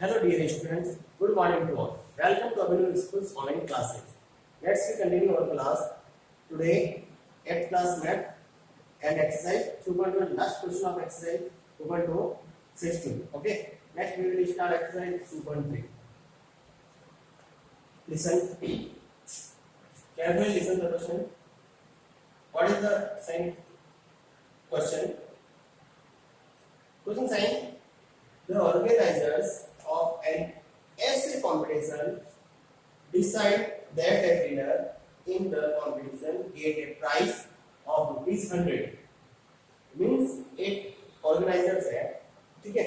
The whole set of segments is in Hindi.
Hello dear students, good morning to all. Welcome to Abhinav School's online classes. Let's continue our class today. 8th class math and exercise 2.1. Last question of exercise 2.16. Okay. Next we will start exercise 2.3. Listen carefully. Listen the question. What is the sign? Question. Question sign. The organizers of an essay competition decide that a winner in the competition get a prize of ₹100. Means एक organizers है, ठीक है,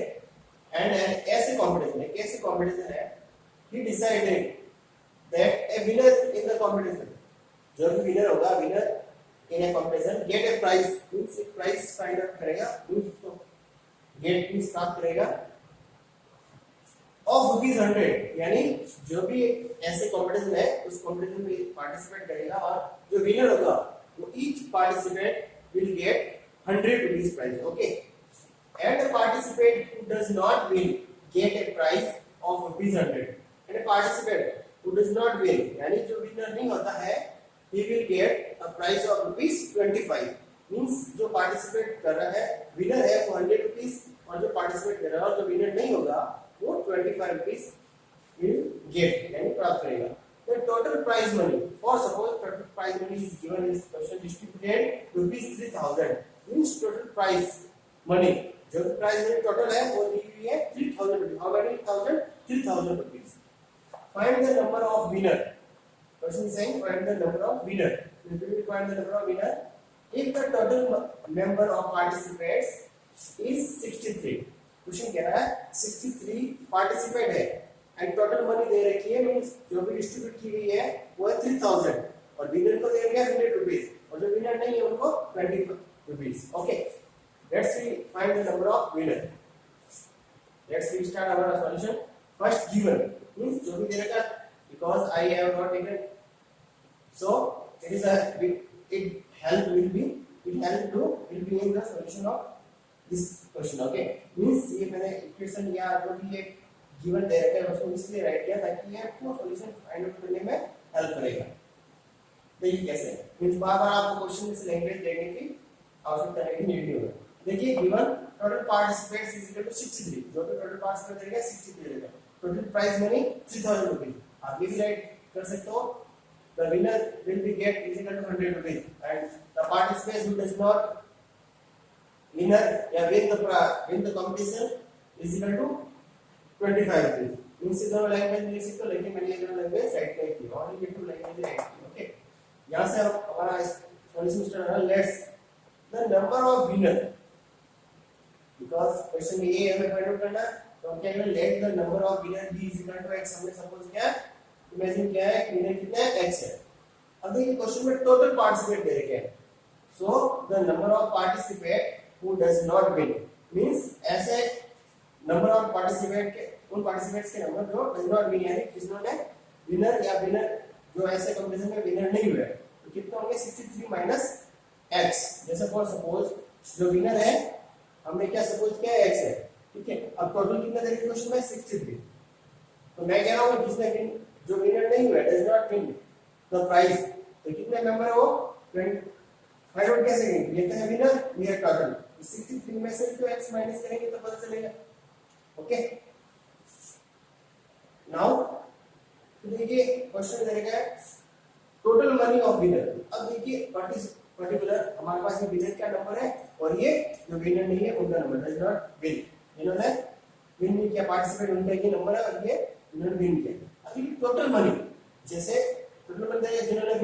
and an essay competition है. He decided that a winner in the competition, जो भी winner होगा, winner in a competition get a prize, means एक prize find out करेगा, means तो get means प्राप्त करेगा ऑफ ₹100. यानी जो भी ऐसे कंपटीशन है उस कंपटीशन में पार्टिसिपेट करेगा और जो विनर होगा वो each participant will get ₹100 prize. Okay. And the participant who does not win get a prize of ₹100. And the participant who does not win यानी जो विनर नहीं होता है he will get a prize of ₹25. Means जो पार्टिसिपेट कर रहा है विनर है वो ₹100 और जो पार्टिसिपेट कर रहा है और जो विनर नहीं होगा वो ₹25 will get यानी प्राप्त करेगा. The total prize money, for suppose total prize money is given in question distributed ₹3,000. means total prize money जो prize money total है वो दी हुई है ₹3,000. how many thousand? ₹3,000. Find the number of winner. Question is saying find the number of winner. If we find the number of winner, if the total number of participants is 63. Question कह रहा है 63 पार्टिसिपेट है एंड टोटल मनी दे रखी है, मींस जो भी डिस्ट्रीब्यूट की गई है वो है 3000 और विनर को दे दिया ₹100 और जो विनर नहीं है उनको ₹20. Okay. Let's see find the number of winner. Let's see start our solution. First given means जो भी दे रखा because I have not taken so it is a it help will be in the solution of this question. okay, means ये मैंने इक्वेशन या जो भी ये गिवन दे रखा है उसको इसलिए राइट किया ताकि ये आपको सॉल्यूशन फाइंड आउट करने में हेल्प करेगा. देखिए कैसे मींस बार-बार आपको क्वेश्चन इस लैंग्वेज देखने की आवश्यकता नहीं होगी. देखिए given total participants is equal to 63. जो भी टोटल पार्टिसिपेंट देगा 63 देगा. Total prize money ₹3000. आप ये भी राइट कर सकते हो. The winner will be get is equal to ₹100 and the participants who does not winner या win the competition is equal to ₹25. means दोनों लैंग्वेज में लिख तो लेकिन मैंने ये दोनों लैंग्वेज राइट की और ये टू लैंग्वेज राइट की. ओके. यहां से हमारा सॉल्यूशन स्टार्ट है. Let's the number of winner because question में ये हमें फाइंड आउट करना है तो हम क्या करेंगे let the number of winner be is equal to x. हमने सपोज किया इमेजिन किया है विनर कितना है x है. अब देखिए क्वेश्चन में टोटल पार्टिसिपेट दे रखे हैं so the number of participate who does not win means ऐसे नंबर ऑफ पार्टिसिपेंट के उन पार्टिसिपेंट्स के नंबर जो does not win यानी जिन्होंने विनर या विनर जो ऐसे कंपटीशन में विनर नहीं हुए तो कितना होंगे 63 माइनस x. जैसे फॉर सपोज जो विनर है हमने क्या सपोज किया है x है. ठीक है. अब टोटल कितना दे क्वेश्चन में 63. तो मैं कह रहा हूं जिसने जो विनर नहीं हुआ does not win the prize तो कितने मेंबर है वो 20. फाइंड आउट कैसे करेंगे? ये तो है विनर ये टोटल 63 में से तो x माइनस करेंगे तो पता चलेगा. ओके. नाउ देखिए क्वेश्चन दे रखा है टोटल मनी ऑफ विनर. अब देखिए पर्टिकुलर हमारे पास ये विनर का नंबर है और ये जो विनर नहीं है उनका नंबर डज नॉट विन. इन्होंने विन नहीं किया पार्टिसिपेट उनका ये नंबर है और ये इन्होंने विन किया. अब ये टोटल मनी जैसे टोटल मनी है जिन्होंने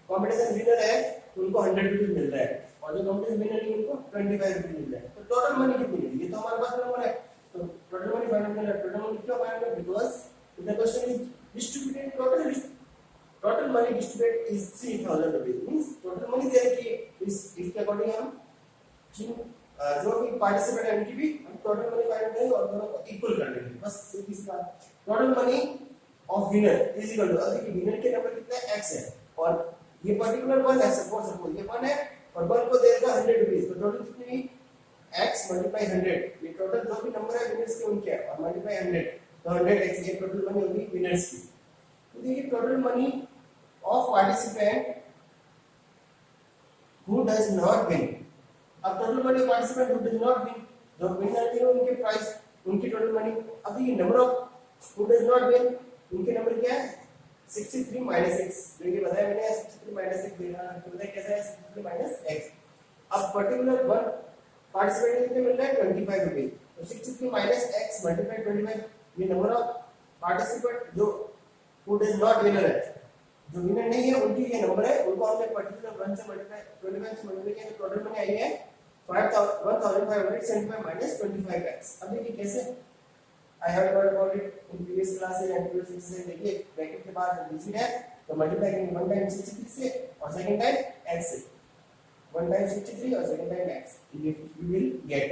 कॉम्पिटिशन विनर है उनको ₹100 मिल रहा है और जो कंपटीशन विनर है उनको ₹25 मिल रहा है. तो टोटल मनी कितनी मिली? ये तो हमारे पास नंबर है तो टोटल मनी फाइंड करना है. टोटल मनी क्यों फाइंड करना? Because the question is distributed total money distributed is ₹3000. Means total money दे रखी है इसके अकॉर्डिंग हम जो भी पार्टिसिपेंट है उनकी भी हम टोटल मनी फाइंड करेंगे और दोनों को इक्वल कर देंगे. बस सिर्फ इस बात. Total money of winner is equal to अब देखिए विनर के नंबर कितना है x है और ये पर्टिकुलर 1 है सपोज ये 1 है और 1 को देगा ₹100 तो टोटल कितनी x मल्टीप्लाई 100, ये टोटल जो भी नंबर है विनर्स के उनके हैं, और मल्टीप्लाई 100, तो 100x ये टोटल मनी होगी विनर्स की। तो देखिए total money of participant who does not win. अब total money of participant who does not win, जो विनर थे उनके प्राइस, उनकी टोटल मनी। अब देखिए number of who does not win, उनके नंबर क्या है 63 माइनस x, जो ये बताया मैंने 63 माइनस x देना तो बताया कैसा है 63 माइनस x। अब पर्टिकुलर वन पार्टिसिपेंट कितने मिल रहा है 25 रुपीस, तो 63 माइनस x मल्टीप्लाई 25, ये नंबर ऑफ पार्टिसिपेंट जो हु डज नॉट विनर है, जो विनर नहीं है उनकी ये नंबर है, उनको हमने पर्टिकुलर वन से मल्टीप्लाई 25 से मल्टीप्लाई किया तो टोटल मनी आई है 1575 माइनस 25x। अब देखिए कैसे, I have told about it in previous classes and previous exercise। देखिए ब्रैकेट के बाद डिजिट है तो मल्टीप्लाई करेंगे वन टाइम 63 से और सेकंड टाइम x से, वन टाइम 63 और second time x, you will get।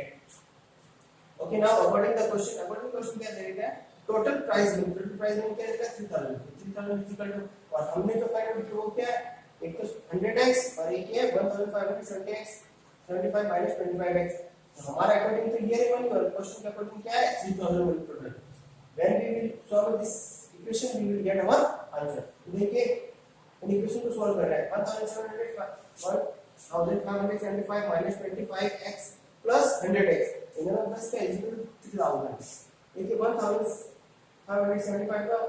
Okay, now according the question क्या दे रहा है, टोटल प्राइस में क्या देगा 3000 इक्वल टू, और हमने जो फाइंड आउट किया वो क्या है, एक तो 100x और एक है 1570x 75 माइनस 25x। हमारा अकॉर्डिंग तो ये रिमन और क्वेश्चन के अकॉर्डिंग क्या है 3000 one total. When we will solve this equation we will get our answer. तो देखिए इन इक्वेशन को सॉल्व कर रहा है 1575 माइनस 25x प्लस 100x, इन दोनों प्लस का इक्वल टू 3000। देखिए 1575 का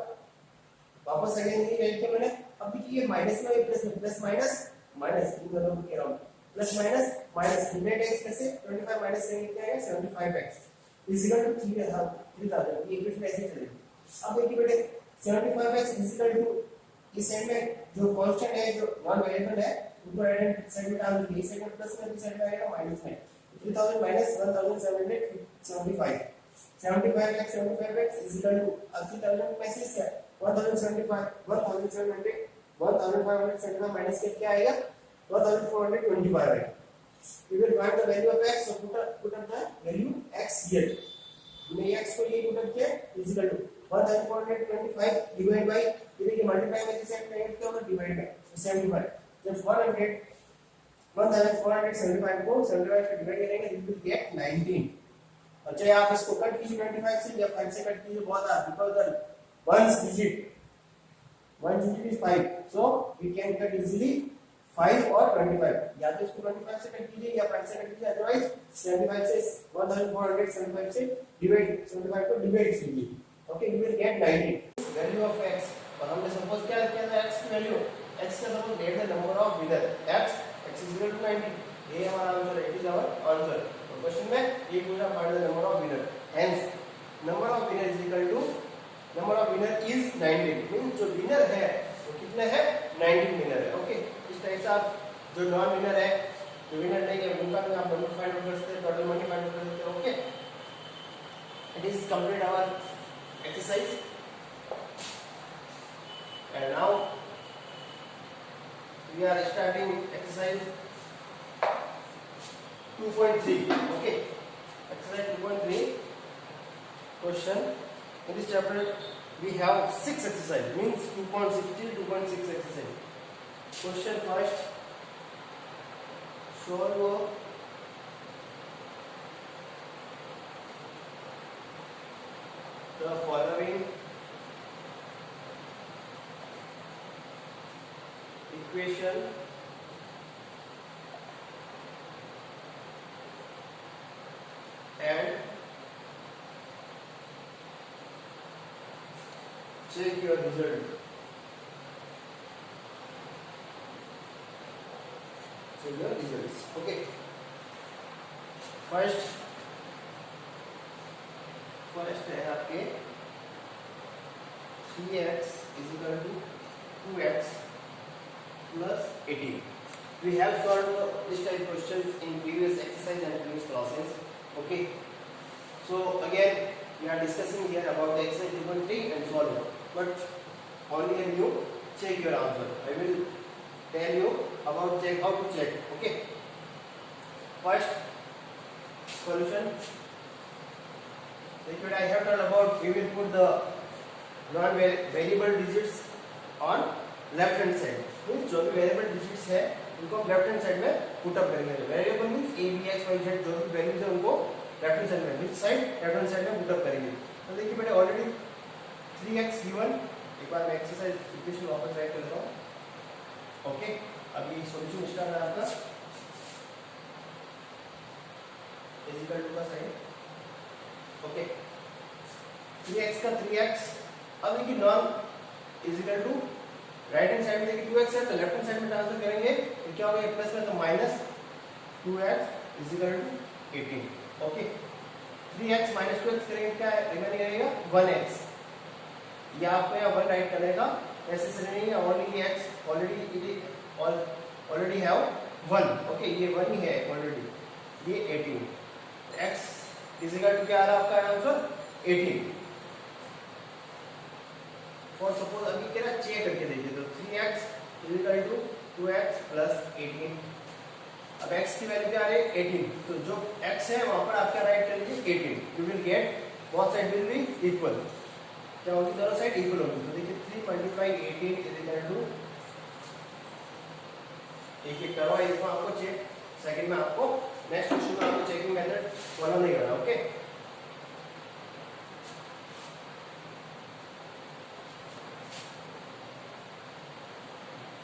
वापस अगेन नहीं ऐड किया मैंने। अब देखिए माइनस में प्लस माइनस माइनस इन दोनों को कह रहा हूं, प्लस माइनस माइनस 100x में से 25 माइनस करेंगे क्या है 75x इज इक्वल टू 3000। ये इक्वेशन ऐसे चलेगी। अब देखिए बेटे 75x इज इक्वल टू इस साइड में जो कांस्टेंट है जो नॉन वेरिएबल है उनको राइट हैंड साइड में डाल दीजिए, इस साइड में प्लस में इस साइड में आएगा माइनस में 3000 minus 1775 75x 75x is equal to, अब 3000 में से क्या 1075 1575 माइनस के क्या आएगा 1425 है। We will find the value of x, so put up the value x here। हमने x को ये put up किया is equal to 1425 divided by, ये देखिए मल्टीप्लाई में जिसे हम ऐड किया और डिवाइड में 75, जब 1475 को 75 से डिवाइड करेंगे you will get 19। और चाहे आप इसको कट कीजिए 25 से या 5 से कट कीजिए बहुत आसान, because the one digit is 5, so we can cut easily 5 और 25, या तो इसको 25 से कट कीजिए या 5 से कट कीजिए, अदरवाइज 75 से 1475 से डिवाइड 75 को डिवाइड कीजिए। Okay, you will get 19 value of x। और हमने सपोज क्या किया था x की वैल्यू, x का suppose get the number of winner x is equal to 90, ये हमारा आंसर है, इट इज आवर आंसर। तो क्वेश्चन में ये पूछा find the number of winner, hence number of winner is equal to number of winner is 19, means जो विनर है वो कितने हैं 19 विनर है। ओके, इस टाइप से आप जो नॉन विनर है, जो विनर नहीं है उनका भी आप नंबर फाइंड आउट कर सकते हैं, टोटल मनी फाइंड आउट कर सकते हैं। Okay, it is complete our exercise and now we are starting exercise 2.3। Okay, exercise 2.3 question in this chapter we have 6 exercise, means 2.6 till 2.6 exercise। question first, solve the following equation and check your result। check your results। okay, first है आपके 3x is equal to 2x plus 18। we have solved this type of questions in previous exercise and previous classes। okay, so again we are discussing here about the exercise 2.3 and solve it, but only when you check your answer I will tell you about check how to check। okay, first solution, like what I have told about, we will put the non variable digits on left hand side, means जो भी variable digits है उनको लेफ्ट हैंड साइड में पुट अप करेंगे। Variable means a b x y z जो भी वैल्यूज है उनको लेफ्ट हैंड साइड में, which side, left hand side में पुटअप करेंगे। तो देखिए बेटे ऑलरेडी 3x गिवन, एक बार मैं एक्सरसाइज इक्वेशन वापस राइट कर देता हूँ। ओके, अब ये सॉल्यूशन स्टार्ट है आपका इक्वल टू का साइन। ओके, 3x का 3x, अब देखिए non equal to right hand side में देखिए 2x है, तो लेफ्ट हैंड साइड में ट्रांसफर करेंगे तो क्या होगा, प्लस में तो minus 2x equal to 18। Okay, 3x minus 2x करेंगे क्या रिमेनिंग रहेगा 1x। ये आपको यहाँ 1 राइट करने का नेसेसरी नहीं है, only x already have 1। Okay, ये 1 ही है ऑलरेडी, ये 18, x इक्वल टू क्या आ रहा है आपका आंसर 18। फॉर सपोज अभी क्या चेक करके देखिए तो 3x equal to 2x plus 18। अब x की वैल्यू क्या आ रही है 18, तो जो x है वहां पर आप क्या राइट कर लीजिए 18। You will get both side will be equal, क्या होगी दोनों साइड इक्वल होगी। तो देखिए 3 मल्टीप्लाई 18 इक्वल टू, एक करो इसमें आपको चेक, सेकंड में आपको नेक्स्ट क्वेश्चन में आपको चेकिंग मेथड फॉलो नहीं करना। ओके,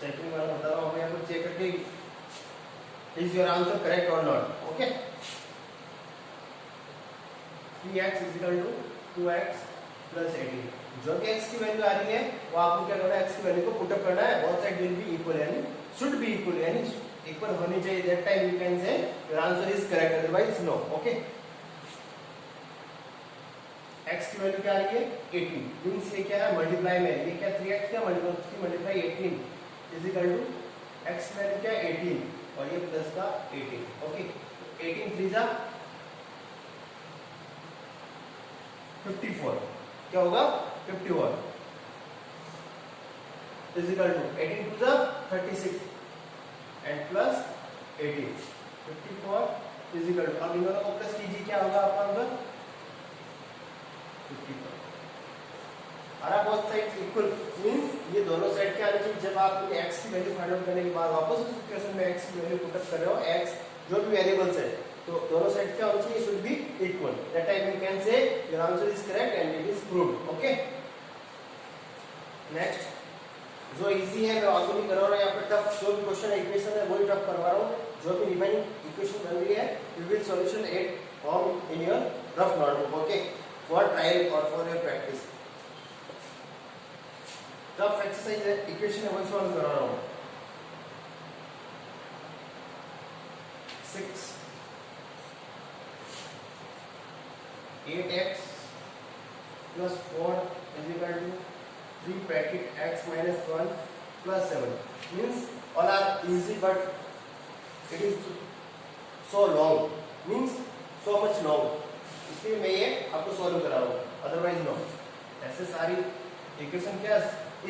चेकिंग वाला बता रहा हूं, मैं आपको चेक करके इज योर आंसर करेक्ट और not. Okay, 3x equal to 2x plus 18, जो कि x की वैल्यू आ रही है वो आपको क्या करना है, x की वैल्यू को पुटअप करना है, both side will be equal, यानी शुड बी इक्वल, यानी इक्वल होनी चाहिए। That time you can say your answer is correct, otherwise no. Okay, x की वैल्यू क्या आ रही है 18, मींस ये क्या है मल्टीप्लाई में, ये क्या 3x क्या multiply 18 is equal to x की वैल्यू क्या 18 और ये प्लस का 18। ओके, 18 3 जा 54, क्या होगा 51 इज इक्वल टू 18 टू जा 36 and plus 18, 54 is equal to, अब इन दोनों को प्लस कीजिए, क्या होगा आपका आंसर 54। अरे बोथ साइड इक्वल मींस ये दोनों साइड क्या आनी चाहिए, जब आप x की वैल्यू फाइंड आउट करने के बाद वापस उस इक्वेशन में x की वैल्यू पुटअप कर रहे हो, x जो भी वेरिएबल्स है, तो दोनों साइड क्या होनी चाहिए, should be equal. That time you can say your answer is correct and it is proved. Okay, next जो इजी है मैं आगे नहीं करवा रहा हूं, यहाँ पे टफ जो भी क्वेश्चन है इक्वेशन है वही टफ करवा रहा हूँ। जो भी रिमेनिंग इक्वेशन बन रही है you will solution it form in your rough notebook. Okay, for trial और for your practice. Tough exercise है, इक्वेशन है वही सॉल्व करा रहा हूँ। 6 8x plus 4 is equal to 3 bracket x minus 1 plus 7 means all are easy but it is so long, means so much long, इसलिए मैं ये आपको सॉल्व करा रहा हूँ, अदरवाइज नो। ऐसे सारी इक्वेशन क्या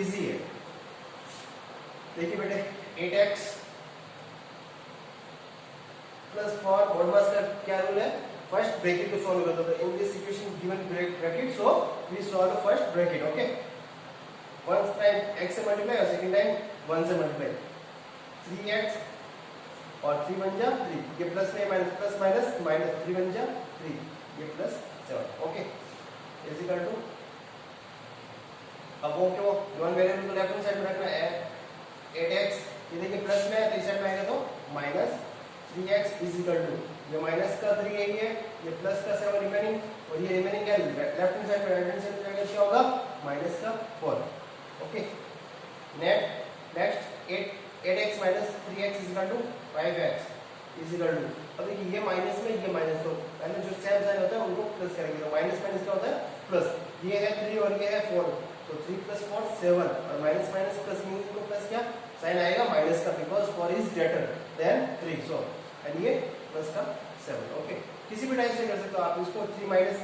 इजी है। देखिए बेटे 8x plus 4 मोड मास का क्या रूल है, फर्स्ट ब्रैकेट को सॉल्व करते हैं। In this equation given bracket, so we solve first bracket. Okay, one time x से मल्टीप्लाई और सेकंड टाइम 1 से मल्टीप्लाई, 3x और 3 बन जा 3, ये प्लस में माइनस प्लस माइनस माइनस 3 बन जा 3, ये plus 7। Okay, is equal to, अब वो क्यों नॉन वेरिएबल को लेफ्ट हैंड साइड में रखना है 8x, ये देखिए प्लस में है तो इस साइड में आएगा तो minus 3x is equal to, ये माइनस का 3 है, ये प्लस का 7 रिमेनिंग, और ये रिमेनिंग क्या लेफ्ट हैंड साइड में, राइट हैंड साइड में जाएगा क्या होगा माइनस का 4। Okay, next 8x minus 3x is equal to 5x is equal to, अब देखिए ये माइनस में ये माइनस, तो पहले जो सेम साइन होता है उनको प्लस करेंगे, तो माइनस माइनस क्या होता है प्लस, ये है 3 और ये है 4, तो 3 प्लस 4 7 और माइनस माइनस प्लस मीनिंग को प्लस क्या साइन आएगा माइनस का, because 4 is greater than 3, so and ये प्लस का 7। ओके, किसी भी टाइप से कर सकते हो आप इसको, 3 माइनस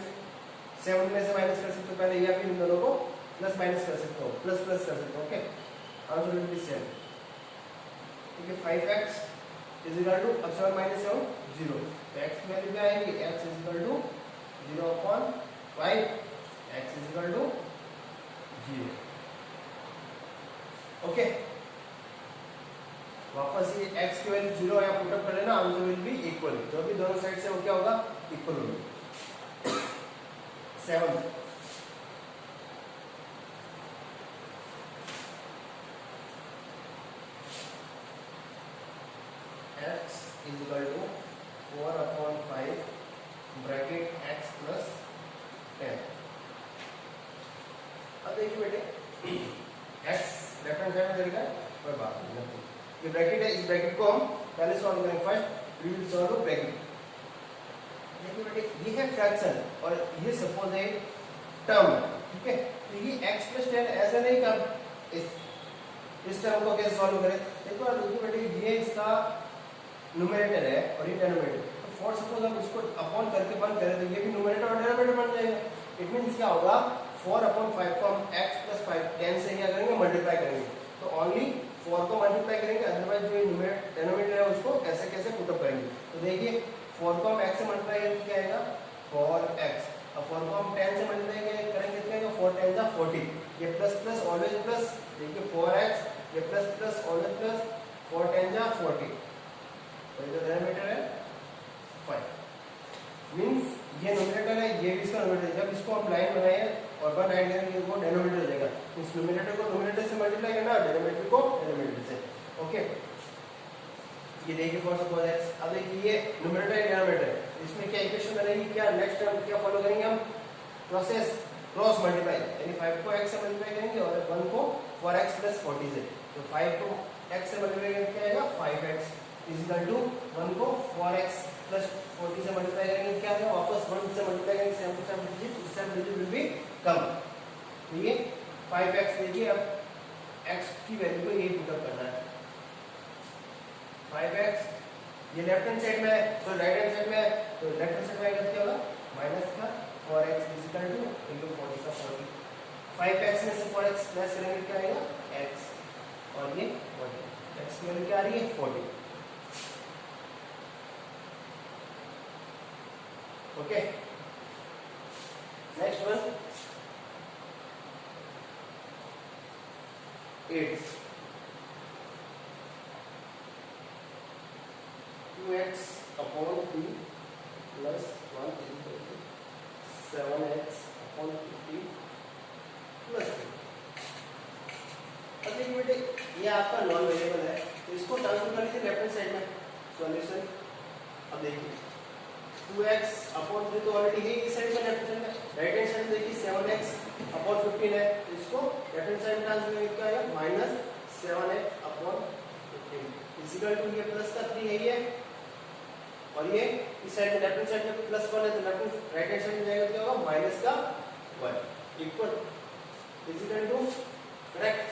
7 में से माइनस कर सकते हो पहले, या फिर इन दोनों को प्लस माइनस कर सकते हो, प्लस प्लस कर सकते हो। Okay, answer will be same. ठीक है, 5x इज इक्वल टू, अब 7 माइनस 7 0, तो x की वैल्यू क्या आएगी, x is equal to 0/5, x is equal to 0। Okay, वापस ये x की वैल्यू 0 या पुट अप कर लेना, आंसर विल बी इक्वल, जो भी दोनों साइड से वो क्या होगा, इक्वल होगा। 7 x is equal to 4/5 bracket x plus 10। अब देखिए बेटे x लेफ्ट हैंड साइड में करेगा, कोई बात नहीं, ये ब्रैकेट है, इस ब्रैकेट को हम पहले सॉल्व करेंगे। First we will solve bracket. देखिए बेटे ये है फ्रैक्शन और ये सपोज है टर्म, ठीक है। तो ये x plus 10 ऐसा नहीं कि इस टर्म को कैसे सॉल्व करें। देखो देखिए बेटे ये इसका न्यूमरेटर है और ये डिनोमिनेटर, तो फॉर सपोज हम इसको अपॉन करके बंद करें तो ये भी न्यूमरेटर और डिनोमिनेटर बन जाएगा। इट मींस क्या होगा, 4/5 को हम x plus 5 10 से क्या करेंगे, मल्टीप्लाई करेंगे। तो ओनली 4 को मल्टीप्लाई करेंगे, अदरवाइज जो डिनोमिनेटर है उसको कैसे कैसे पुट अप करेंगे। तो देखिए 4 को हम x से मल्टीप्लाई करेंगे क्या आएगा, 4x। अब 4 को हम 10 से मल्टीप्लाई करेंगे क्या आएगा, 4 10 जा 40। ये प्लस प्लस ऑलवेज प्लस, देखिए 4x, ये प्लस प्लस ऑलवेज प्लस, 4 10 जा 40, तो ये डिनोमिनेटर है 5। मींस ये न्यूमरेटर है, ये भी इसका न्यूमरेटर है। जब इसको हम लाइन बनाए और 1 ऐड करेंगे वो डिनोमिनेटर हो जाएगा। इस न्यूमरेटर को न्यूमरेटर से मल्टीप्लाई करना और डिनोमिनेटर को डिनोमिनेटर से, ओके। ये देखिए फॉर सपोज x, अब देखिए ये न्यूमरेटर है डिनोमिनेटर है, इसमें क्या इक्वेशन बनेगी, क्या नेक्स्ट टर्म क्या फॉलो करेंगे हम, प्रोसेस क्रॉस मल्टीप्लाई, यानी 5 को x से मल्टीप्लाई करेंगे और 1 को 4x plus 40 से। तो 5 को x से मल्टीप्लाई करेंगे क्या आएगा, 5x इज इक्वल टू 1 को 4x plus 40 से मल्टीप्लाई करेंगे क्या आएगा, वापस 1 से मल्टीप्लाई करेंगे, same to same digit will be come. तो ये 5x देखिए, अब x की वैल्यू को यही पुट अप करना है। 5x ये लेफ्ट हैंड साइड में है, तो राइट हैंड साइड में है, तो लेफ्ट हैंड साइड में आएगा क्या होगा, माइनस का 4x is equal to into 40 का 40। 5x में से 4x प्लस करेंगे क्या आएगा, x, और ये 40, x की वैल्यू क्या आ रही है, 40। Okay, next one 8, 2x upon 3 plus 1 is equal to 7x upon 50 plus 2। अब देखिए बेटे ये आपका नॉन वेरिएबल है, तो इसको ट्रांसफर कर लीजिए लेफ्ट हैंड साइड में, सॉल्यूशन। अब देखिए 2x upon 3 तो ऑलरेडी है इस साइड में, लेफ्ट साइड में। राइट हैंड साइड में देखिए 7x upon 15 है, तो इसको लेफ्ट हैंड साइड में ट्रांसफर करके क्या आएगा, minus 7x upon 15 is equal to ये प्लस का 3 है ये, और ये इस साइड में लेफ्ट हैंड साइड में प्लस 1 है, तो लेफ्ट राइट हैंड साइड में जाएगा क्या होगा, माइनस का 1 equal is equal to, correct.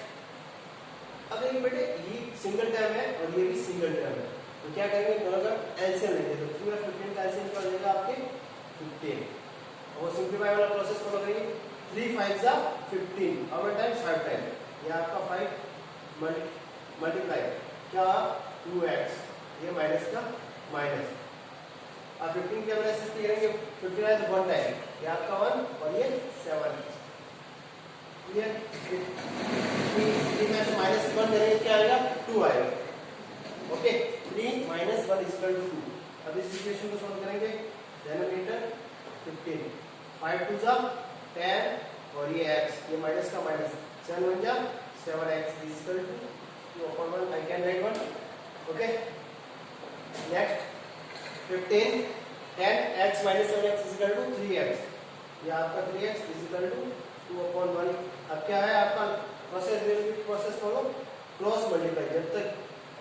अब देखिए बेटे ये सिंगल टर्म है और ये भी सिंगल टर्म है, तो क्या करेंगे, दोनों का एलसीएम लेंगे। तो 3 और 15 का एलसीएम क्या हो जाएगा आपके 15, और वो सिंपलीफाई वाला प्रोसेस फॉलो करेंगे। 3 5 जा 15, हाउ मेनी टाइम्स, 5 टाइम, ये आपका 5 मल्टीप्लाई क्या 2x, ये माइनस का माइनस, अब 15 के हमने एसएसटी करेंगे 15 है तो 1 टाइम, ये आपका 1 और ये 7, क्लियर। 3 में से माइनस 1 करेंगे क्या आएगा, 2 आएगा, okay. 3 minus 1 is equal to 2। अब इस इक्वेशन को सॉल्व करेंगे, डिनोमिनेटर 15, 5 2 जा 10 और ये x, ये माइनस का माइनस, 7 1 जा 7x is equal to 2 upon 1, I can write 1, okay। Next 15 10x minus 7x is equal to 3x, ये आपका 3x is equal to 2 upon 1। अब क्या है आपका प्रोसेस फॉलो क्रॉस मल्टीप्लाई, जब तक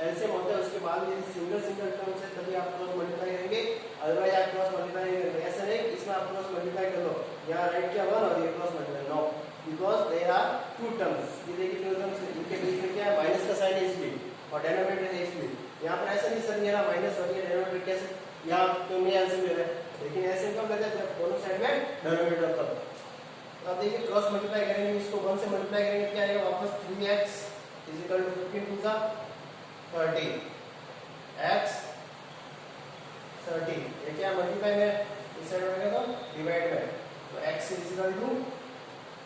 एलसीएम होता है उसके बाद यदि सिंगल सिंगल टर्म्स है तभी आप क्रॉस मल्टीप्लाई करेंगे, अदरवाइज आप क्रॉस मल्टीप्लाई नहीं करेंगे। ऐसा नहीं इसमें आप क्रॉस मल्टीप्लाई कर लो, यहाँ राइट क्या 1 और ये cross multiply, no, because there are 2 terms. ये देखिए 2 टर्म्स, इनके बीच में क्या है, माइनस का साइन है इसलिए, और डिनोमिनेटर है इसलिए। यहाँ पर ऐसा नहीं सर मेरा माइनस और ये डिनोमिनेटर कैसे, यहाँ तो मैं आंसर ले रहा है, लेकिन ऐसे कब लगा जब दोनों साइड में डिनोमिनेटर तब। तो आप देखिए क्रॉस मल्टीप्लाई करेंगे, इसको 1 से मल्टीप्लाई करेंगे क्या आएगा, वापस 3x is equal to 15 2 जा 30, x 30, ये क्या मल्टीप्लाई में इस साइड में तो डिवाइड में, तो x is equal to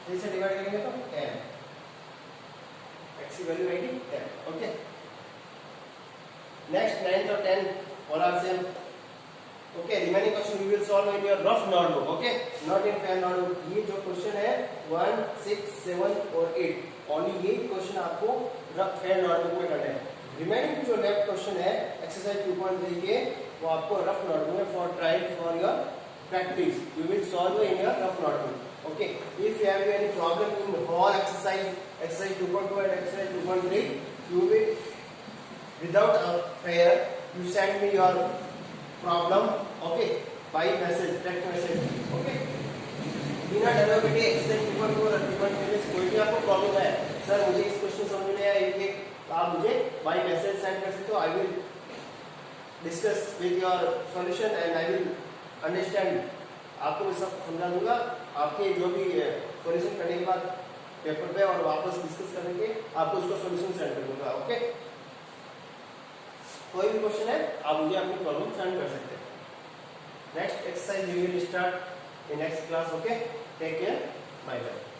3 से डिवाइड करेंगे तो 10, x की वैल्यू आएगी 10, okay. Next 9th or 10th all are same. Okay, remaining question you will solve in your rough notebook. Okay, not in fair notebook. ये जो क्वेश्चन है 1, 6, 7 और 8 ओनली ये क्वेश्चन आपको फेयर नोटबुक में करना है. रिमेनिंग जो लेफ्ट क्वेश्चन है एक्सरसाइज 2.3 के वो आपको रफ नोटबुक में for trial for your practice you will solve in your rough notebook. Okay, if you have any problem in all exercise 2.2 and exercise 2.3 you will without a fair you send me your problem. Okay, by message, text message. Okay, बिना डरे बेटे एक्सरसाइज 2.2 और 2.3 में कोई भी आपको प्रॉब्लम है सर मुझे इस क्वेश्चन समझ में नहीं आया ये आप मुझे बाय मैसेज सेंड कर सकते हो. I will discuss with your solution and I will understand. आपको मैं सब समझा दूंगा आपके जो भी सॉल्यूशन करने के बाद पेपर पे और वापस डिस्कस करके आपको उसका सॉल्यूशन सेंड कर दूंगा. ओके, कोई भी क्वेश्चन है आप मुझे अपनी प्रॉब्लम सेंड कर सकते हैं. Next exercise we will start in next class. Okay, take care, bye bye.